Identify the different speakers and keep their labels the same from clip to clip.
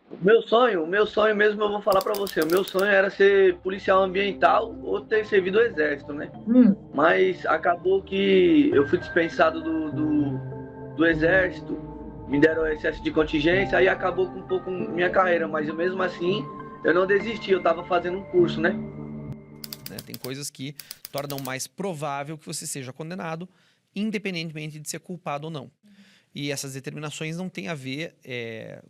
Speaker 1: O meu sonho mesmo, eu vou falar pra você, o meu sonho era ser policial ambiental ou ter servido o exército, né? Mas acabou que eu fui dispensado do exército, me deram excesso de contingência, aí acabou com um pouco minha carreira, mas mesmo assim eu não desisti, eu tava fazendo um curso, né?
Speaker 2: Tem coisas que tornam mais provável que você seja condenado, independentemente de ser culpado ou não. E essas determinações não têm a ver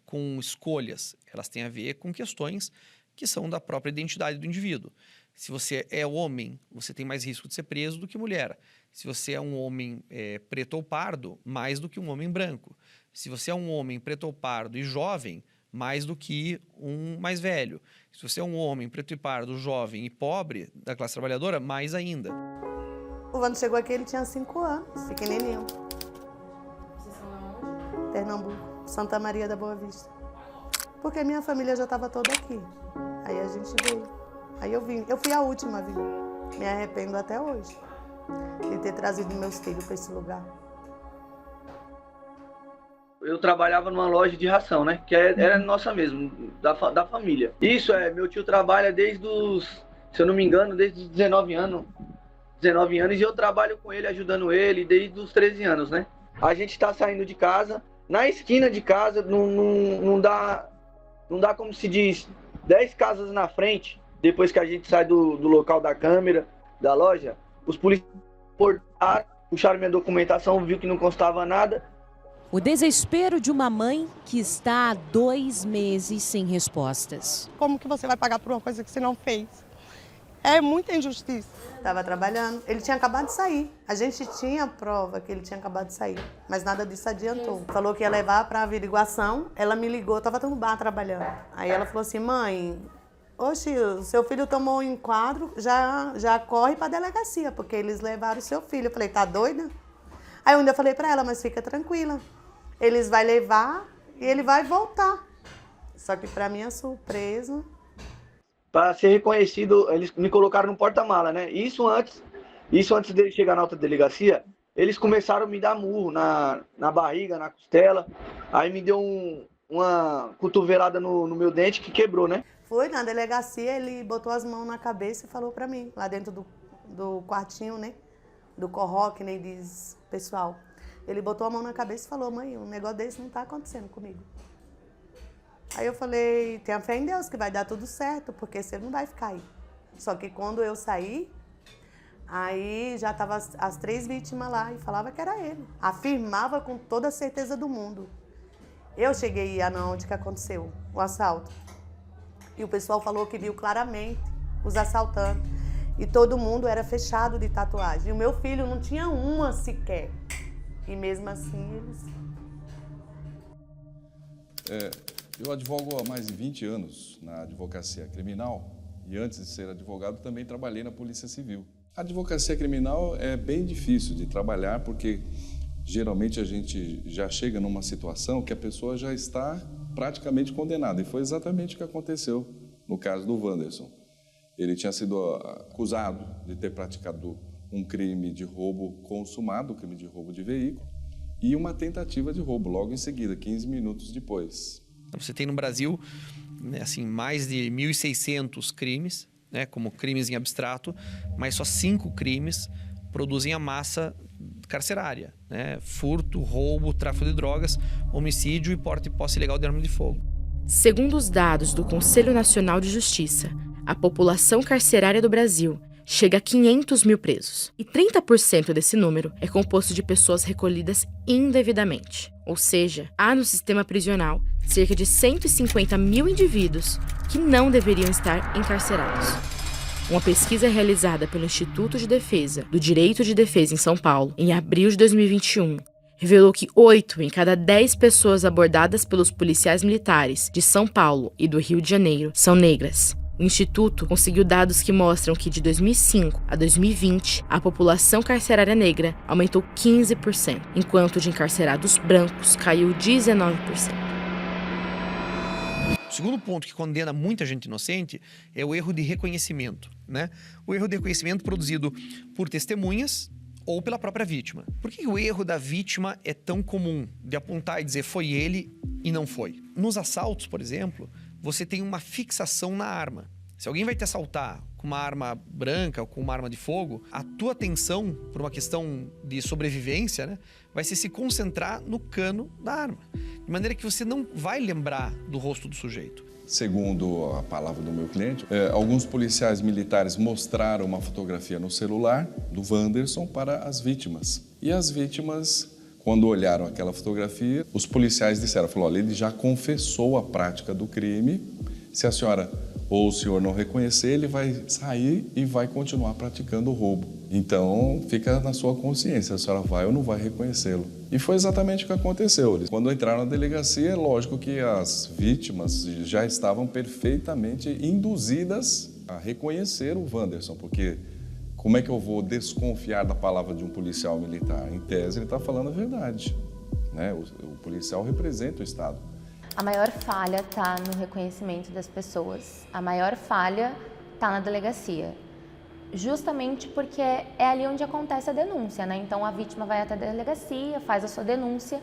Speaker 2: com escolhas, elas têm a ver com questões que são da própria identidade do indivíduo. Se você é homem, você tem mais risco de ser preso do que mulher. Se você é um homem preto ou pardo, mais do que um homem branco. Se você é um homem preto ou pardo e jovem, mais do que um mais velho. Se você é um homem preto e pardo, jovem e pobre, da classe trabalhadora, mais ainda.
Speaker 3: O Vando chegou aqui, ele tinha 5 anos, pequenininho. Pernambuco, Santa Maria da Boa Vista. Porque minha família já estava toda aqui. Aí a gente veio. Aí eu vim. Eu fui a última a vir. Me arrependo até hoje de ter trazido meus filhos para esse lugar.
Speaker 1: Eu trabalhava numa loja de ração, né? Que era nossa mesmo, da família. Isso meu tio trabalha desde os, se eu não me engano, desde os 19 anos. 19 anos e eu trabalho com ele, ajudando ele desde os 13 anos, né? A gente tá saindo de casa, na esquina de casa, não dá como se diz, 10 casas na frente, depois que a gente sai do local da câmera, da loja, os policiais puxaram minha documentação, viu que não constava nada.
Speaker 4: O desespero de uma mãe que está há 2 meses sem respostas.
Speaker 5: Como que você vai pagar por uma coisa que você não fez? É muita injustiça.
Speaker 3: Estava trabalhando, ele tinha acabado de sair. A gente tinha prova que ele tinha acabado de sair, mas nada disso adiantou. Falou que ia levar para averiguação, ela me ligou, estava no bar trabalhando. Aí ela falou assim, mãe, oxe, o seu filho tomou um enquadro, já corre para a delegacia, porque eles levaram o seu filho. Eu falei, tá doida? Aí eu ainda falei para ela, mas fica tranquila, eles vão levar e ele vai voltar. Só que para minha surpresa...
Speaker 1: Para ser reconhecido, eles me colocaram no porta-mala, né? Isso antes dele chegar na outra delegacia, eles começaram a me dar murro na barriga, na costela. Aí me deu uma cotovelada no meu dente que quebrou, né?
Speaker 3: Foi na delegacia, ele botou as mãos na cabeça e falou para mim, lá dentro do quartinho, né? Do corró, que nem diz pessoal. Ele botou a mão na cabeça e falou, mãe, um negócio desse não tá acontecendo comigo. Aí eu falei, tenha fé em Deus que vai dar tudo certo, porque você não vai ficar aí. Só que quando eu saí, aí já estavam as 3 vítimas lá e falava que era ele. Afirmava com toda a certeza do mundo. Eu cheguei aonde que aconteceu o assalto. E o pessoal falou que viu claramente os assaltantes. E todo mundo era fechado de tatuagem. E o meu filho não tinha uma sequer. E mesmo assim eles...
Speaker 6: Eu advogo há mais de 20 anos na advocacia criminal e antes de ser advogado também trabalhei na Polícia Civil. A advocacia criminal é bem difícil de trabalhar porque geralmente a gente já chega numa situação que a pessoa já está praticamente condenada e foi exatamente o que aconteceu no caso do Wanderson. Ele tinha sido acusado de ter praticado um crime de roubo consumado, crime de roubo de veículo, e uma tentativa de roubo logo em seguida, 15 minutos depois.
Speaker 2: Você tem no Brasil, né, assim, mais de 1.600 crimes, né, como crimes em abstrato, mas só 5 crimes produzem a massa carcerária, né? Furto, roubo, tráfico de drogas, homicídio e porte e posse ilegal de arma de fogo.
Speaker 7: Segundo os dados do Conselho Nacional de Justiça, a população carcerária do Brasil chega a 500 mil presos. E 30% desse número é composto de pessoas recolhidas indevidamente. Ou seja, há no sistema prisional cerca de 150 mil indivíduos que não deveriam estar encarcerados. Uma pesquisa realizada pelo Instituto de Defesa do Direito de Defesa em São Paulo, em abril de 2021, revelou que 8 em cada 10 pessoas abordadas pelos policiais militares de São Paulo e do Rio de Janeiro são negras. O Instituto conseguiu dados que mostram que de 2005 a 2020, a população carcerária negra aumentou 15%, enquanto de encarcerados brancos caiu 19%.
Speaker 2: O segundo ponto que condena muita gente inocente é o erro de reconhecimento, né? O erro de reconhecimento produzido por testemunhas ou pela própria vítima. Por que o erro da vítima é tão comum de apontar e dizer foi ele e não foi. Nos assaltos, por exemplo, você tem uma fixação na arma. Se alguém vai te assaltar com uma arma branca ou com uma arma de fogo, a tua atenção, por uma questão de sobrevivência, né, vai ser se concentrar no cano da arma. De maneira que você não vai lembrar do rosto do sujeito.
Speaker 6: Segundo a palavra do meu cliente, alguns policiais militares mostraram uma fotografia no celular do Wanderson para as vítimas. E as vítimas, quando olharam aquela fotografia, os policiais disseram, olha, ele já confessou a prática do crime, se a senhora ou o senhor não reconhecer, ele vai sair e vai continuar praticando o roubo. Então, fica na sua consciência, a senhora vai ou não vai reconhecê-lo. E foi exatamente o que aconteceu. Quando entraram na delegacia, é lógico que as vítimas já estavam perfeitamente induzidas a reconhecer o Wanderson, porque como é que eu vou desconfiar da palavra de um policial militar? Em tese, ele está falando a verdade, né? O policial representa o Estado.
Speaker 8: A maior falha está no reconhecimento das pessoas. A maior falha está na delegacia. Justamente porque é ali onde acontece a denúncia, né? Então a vítima vai até a delegacia, faz a sua denúncia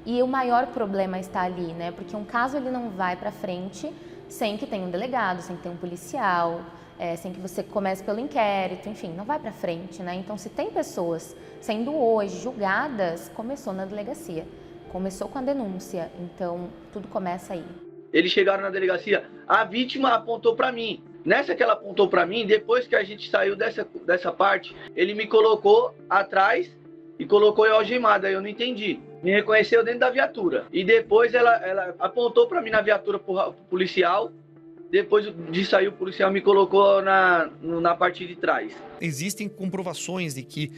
Speaker 8: e o maior problema está ali, né? Porque um caso ele não vai para frente sem que tenha um delegado, sem que tenha um policial, sem que você comece pelo inquérito, enfim, não vai para frente, né? Então se tem pessoas sendo hoje julgadas, começou na delegacia. Começou com a denúncia, então tudo começa aí.
Speaker 1: Eles chegaram na delegacia, a vítima apontou para mim. Nessa que ela apontou para mim, depois que a gente saiu dessa parte, ele me colocou atrás e colocou eu algemada. Eu não entendi. Me reconheceu dentro da viatura. E depois ela apontou para mim na viatura pro policial. Depois de sair, o policial me colocou na parte de trás.
Speaker 2: Existem comprovações de que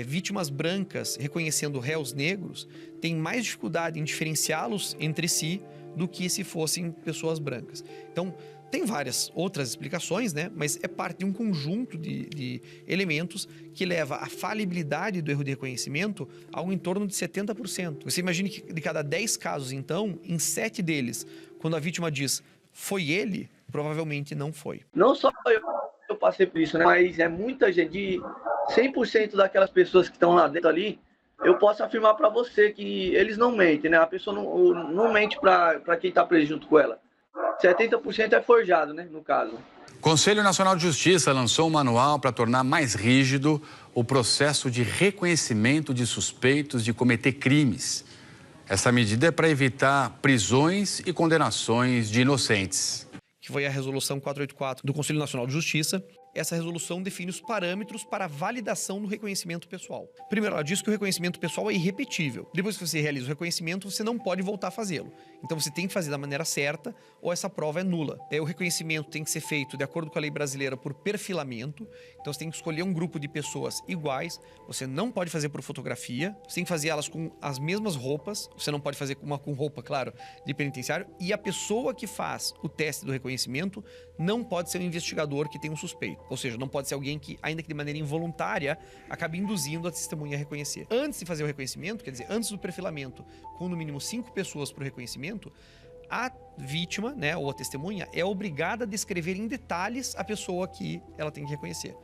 Speaker 2: vítimas brancas, reconhecendo réus negros, têm mais dificuldade em diferenciá-los entre si do que se fossem pessoas brancas. Então, tem várias outras explicações, né? Mas é parte de um conjunto de elementos que leva a falibilidade do erro de reconhecimento a algo em torno de 70%. Você imagine que de cada 10 casos, então, em 7 deles, quando a vítima diz foi ele, provavelmente não foi.
Speaker 1: Não só eu passei por isso, né? Mas é muita gente, de 100% daquelas pessoas que estão lá dentro ali, eu posso afirmar para você que eles não mentem, né? A pessoa não mente para quem está preso junto com ela. 70% é forjado, né, no caso.
Speaker 9: O Conselho Nacional de Justiça lançou um manual para tornar mais rígido o processo de reconhecimento de suspeitos de cometer crimes. Essa medida é para evitar prisões e condenações de inocentes.
Speaker 2: Que foi a resolução 484 do Conselho Nacional de Justiça. Essa resolução define os parâmetros para a validação do reconhecimento pessoal. Primeiro, ela diz que o reconhecimento pessoal é irrepetível. Depois que você realiza o reconhecimento, você não pode voltar a fazê-lo. Então, você tem que fazer da maneira certa ou essa prova é nula. O reconhecimento tem que ser feito de acordo com a lei brasileira por perfilamento. Então, você tem que escolher um grupo de pessoas iguais. Você não pode fazer por fotografia. Você tem que fazer elas com as mesmas roupas. Você não pode fazer uma com roupa, claro, de penitenciário. E a pessoa que faz o teste do reconhecimento não pode ser um investigador que tem um suspeito. Ou seja, não pode ser alguém que, ainda que de maneira involuntária, acabe induzindo a testemunha a reconhecer. Antes de fazer o reconhecimento, quer dizer, antes do perfilamento, com no mínimo 5 pessoas para o reconhecimento, a vítima, né, ou a testemunha, é obrigada a descrever em detalhes a pessoa que ela tem que reconhecer.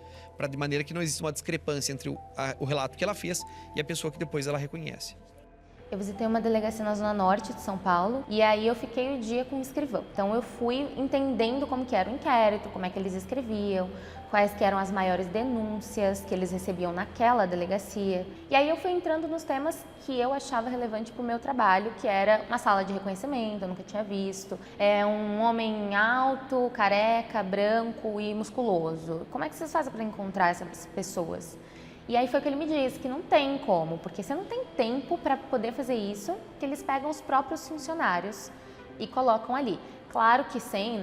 Speaker 2: De maneira que não exista uma discrepância entre o relato que ela fez e a pessoa que depois ela reconhece.
Speaker 8: Eu visitei uma delegacia na Zona Norte de São Paulo e aí eu fiquei o dia com o escrivão. Então eu fui entendendo como que era o inquérito, como é que eles escreviam, quais que eram as maiores denúncias que eles recebiam naquela delegacia. E aí eu fui entrando nos temas que eu achava relevante para o meu trabalho, que era uma sala de reconhecimento, eu nunca tinha visto. Um homem alto, careca, branco e musculoso. Como é que vocês fazem para encontrar essas pessoas? E aí foi o que ele me disse, que não tem como, porque você não tem tempo para poder fazer isso, que eles pegam os próprios funcionários e colocam ali. Claro que sem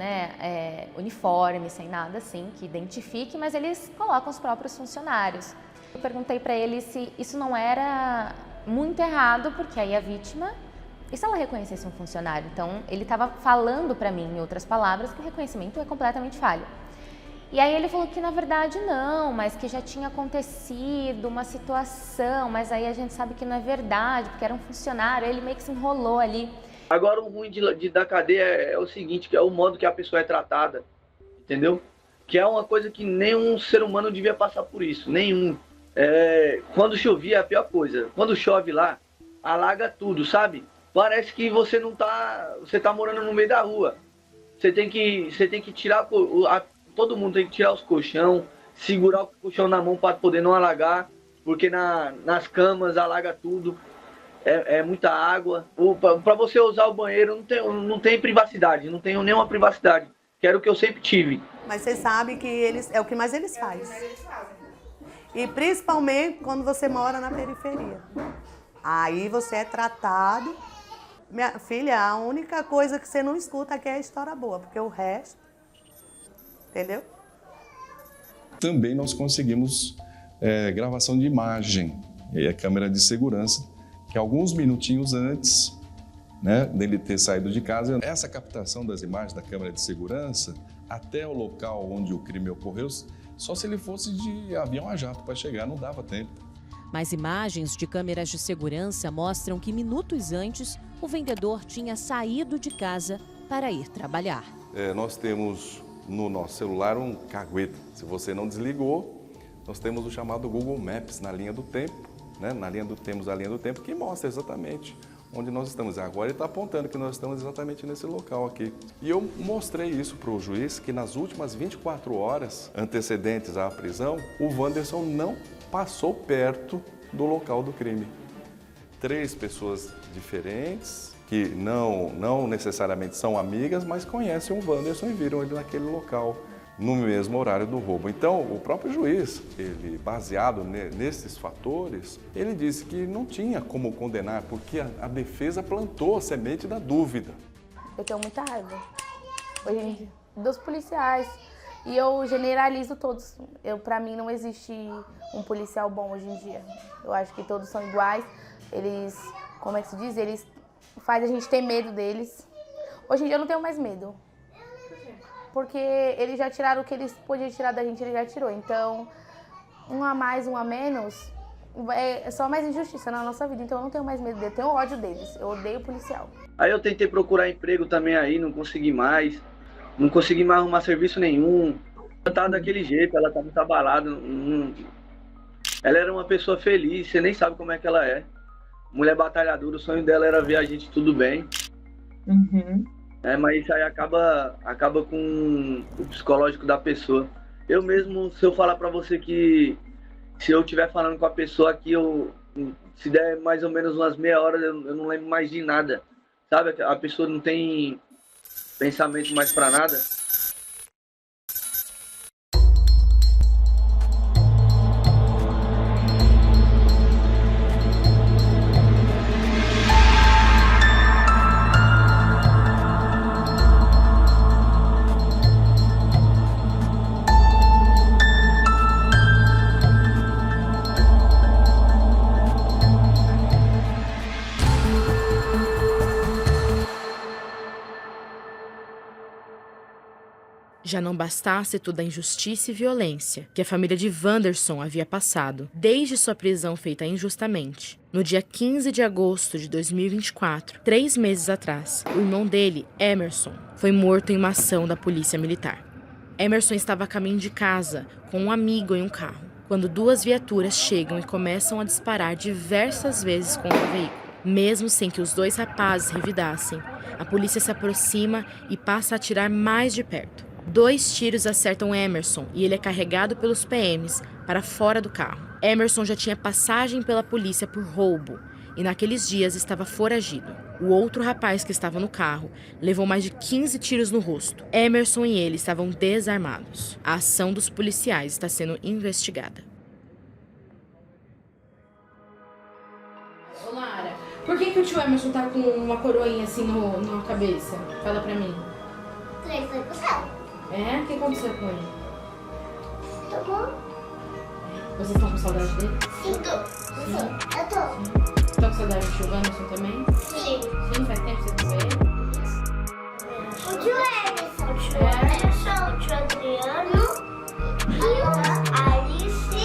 Speaker 8: uniforme, sem nada assim, que identifique, mas eles colocam os próprios funcionários. Eu perguntei para ele se isso não era muito errado, porque aí a vítima, e se ela reconhecesse um funcionário? Então, ele estava falando para mim, em outras palavras, que o reconhecimento é completamente falho. E aí ele falou que na verdade não, mas que já tinha acontecido uma situação, mas aí a gente sabe que não é verdade, porque era um funcionário, ele meio que se enrolou ali.
Speaker 1: Agora o ruim da cadeia é o seguinte, que é o modo que a pessoa é tratada, entendeu? Que é uma coisa que nenhum ser humano devia passar por isso, nenhum. Quando chovia é a pior coisa, quando chove lá, alaga tudo, sabe? parece que você não tá... Você tá morando no meio da rua. Você tem que tirar... todo mundo tem que tirar os colchão, segurar o colchão na mão para poder não alagar, porque nas camas alaga tudo. É muita água. Para você usar o banheiro não tem privacidade, não tenho nenhuma privacidade, que era o que eu sempre tive.
Speaker 3: Mas você sabe que é o que mais eles fazem. E principalmente quando você mora na periferia. Aí você é tratado. Minha filha, a única coisa que você não escuta aqui é a história boa, porque o resto... Entendeu?
Speaker 6: Também nós conseguimos gravação de imagem, e a câmera de segurança, que alguns minutinhos antes, né, dele ter saído de casa, essa captação das imagens da câmera de segurança até o local onde o crime ocorreu, só se ele fosse de avião a jato para chegar, não dava tempo.
Speaker 4: Mas imagens de câmeras de segurança mostram que minutos antes, o vendedor tinha saído de casa para ir trabalhar.
Speaker 6: Nós temos no nosso celular um cagueta. Se você não desligou, nós temos o chamado Google Maps na linha do tempo, né? Temos a linha do tempo que mostra exatamente onde nós estamos. Agora ele está apontando que nós estamos exatamente nesse local aqui. E eu mostrei isso para o juiz, que nas últimas 24 horas antecedentes à prisão, o Wanderson não passou perto do local do crime. 3 pessoas diferentes, que não necessariamente são amigas, mas conhecem o Wanderson e viram ele naquele local, no mesmo horário do roubo. Então, o próprio juiz, ele, baseado nesses fatores, ele disse que não tinha como condenar, porque a defesa plantou a semente da dúvida.
Speaker 10: Eu tenho muita raiva, hoje em dia, dos policiais, e eu generalizo todos. Para mim, não existe um policial bom hoje em dia. Eu acho que todos são iguais, eles, como é que se diz, eles fazem a gente ter medo deles. Hoje em dia eu não tenho mais medo. Porque eles já tiraram o que eles podiam tirar da gente, ele já tirou. Então, um a mais, um a menos, é só mais injustiça na nossa vida. Então eu não tenho mais medo deles, eu tenho ódio deles. Eu odeio policial.
Speaker 1: Aí eu tentei procurar emprego também aí, não consegui mais. Não consegui mais arrumar serviço nenhum. Ela tava daquele jeito, ela tava muito abalada. Ela era uma pessoa feliz, você nem sabe como é que ela é. Mulher batalhadora, o sonho dela era ver a gente tudo bem.
Speaker 11: Uhum.
Speaker 1: Mas isso aí acaba com o psicológico da pessoa. Eu mesmo, se eu falar pra você que se eu estiver falando com a pessoa aqui, se der mais ou menos umas meia hora, eu não lembro mais de nada. Sabe? A pessoa não tem pensamento mais pra nada.
Speaker 7: Já não bastasse toda a injustiça e violência que a família de Wanderson havia passado desde sua prisão feita injustamente. No dia 15 de agosto de 2024, 3 meses atrás, o irmão dele, Emerson, foi morto em uma ação da polícia militar. Emerson estava a caminho de casa com um amigo em um carro, quando 2 viaturas chegam e começam a disparar diversas vezes contra o veículo. Mesmo sem que os 2 rapazes revidassem, a polícia se aproxima e passa a atirar mais de perto. 2 tiros acertam Emerson e ele é carregado pelos PMs para fora do carro. Emerson já tinha passagem pela polícia por roubo e naqueles dias estava foragido. O outro rapaz que estava no carro levou mais de 15 tiros no rosto. Emerson e ele estavam desarmados. A ação dos policiais está sendo investigada.
Speaker 10: Ô Lara, por que o tio Emerson tá com uma coroinha assim na cabeça? Fala pra mim.
Speaker 12: Ele foi pro céu.
Speaker 10: É? O que aconteceu com ele?
Speaker 12: Tá bom?
Speaker 10: Vocês estão com saudade dele?
Speaker 12: Sim, tô. Eu tô.
Speaker 10: Estão com saudade do tio Emerson também?
Speaker 12: Sim.
Speaker 10: Sim, faz tempo que você não vê ele?
Speaker 12: O tio Emerson, o tio Adriano, a Alice.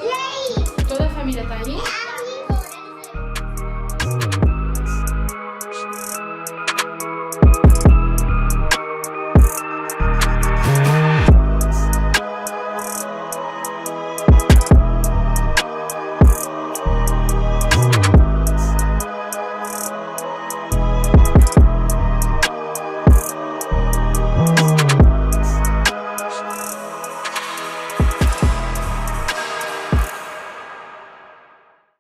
Speaker 12: E aí?
Speaker 10: Toda a família tá aí?